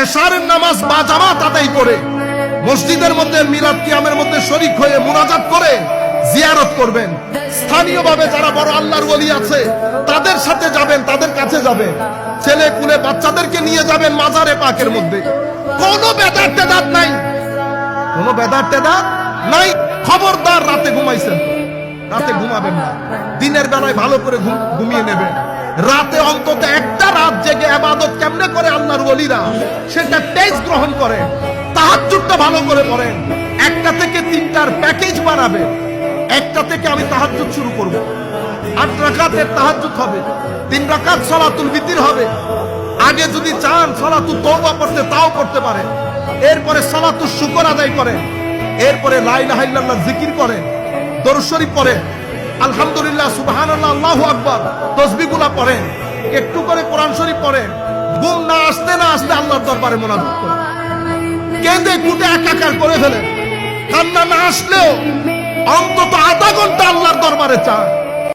এশারের নামাজ বাজামাত আদায় করে মসজিদের মধ্যে মিলাদ কিয়ামের মধ্যে শরীক হয়ে মুনাজাত করে জিয়ারত করবেন। স্থানীয়ভাবে যারা বড় আল্লাহর ওলি আছে তাদের সাথে যাবেন, তাদের কাছে যাবেন। ছেলে কুলে বাচ্চাদেরকে নিয়ে যাবেন মাজারে পাকের মধ্যে। কোনো বেদাত টেদাত নাই, কোনো বেদাত টেদাত নাই। খবরদার রাতে ঘুমাইছেন, রাতে ঘুমাবেন না। দিনের বেলায় ভালো করে ঘুমিয়ে নেবেন। রাতে অন্তত একটা রাত জেগে ইবাদত কেমনে করে আল্লাহর ওলিরা সেটা টেস্ট গ্রহণ করেন। তাহাজ্জুদটা ভালো করে পড়েন। 1টা থেকে 3টার প্যাকেজ বানাবেন। 1টা থেকে আমি তাহাজ্জুদ শুরু করব। 8 রাকাতের তাহাজ্জুদ হবে, 3 রাকাত সালাতুল বিতির হবে। আগে যদি চান সালাতুত তওবা পড়তে তাও করতে পারেন। এরপরে সালাতুশ শুকর আদায় করেন। এরপরে লা ইলাহা ইল্লাল্লাহ জিকির করেন, দরুদ শরীফ পড়েন, আলহামদুলিল্লাহ, সুবহানাল্লাহ, আল্লাহু আকবার, তাসবিহগুলো পড়েন। একটু করে কোরআন শরীফ পড়েন। ঘুম না আসতে আল্লাহর দরবারে মুনাজাত করেন। কেঁদে কুটে একাকার করে ফেলেন। কান্না না আসলেও অন্তত আধা ঘন্টা আল্লাহর দরবারে চান।